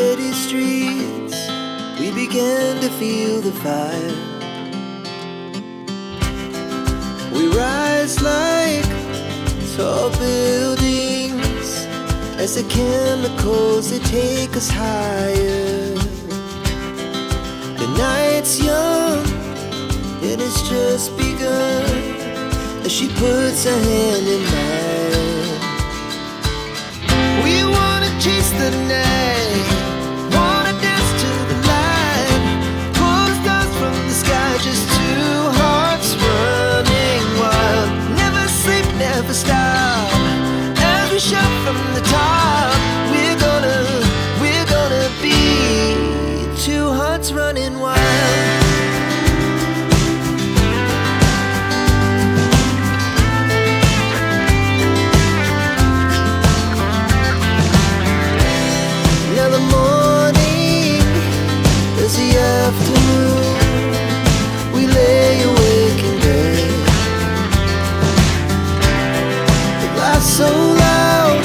city streets, we began to feel the fire. We rise like tall buildings as the chemicals, they take us higher. The night's young and it's just begun as she puts her hand in mine. We wanna chase the night, wanna dance to the light, pull the stars from the sky, just two hearts running wild. Never sleep, never stop, as we shout from the top. We're gonna be two hearts running wild. The morning is the afternoon, we lay awake in bed. The laughs so loud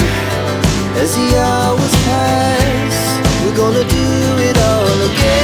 as the hours pass, we're gonna do it all again.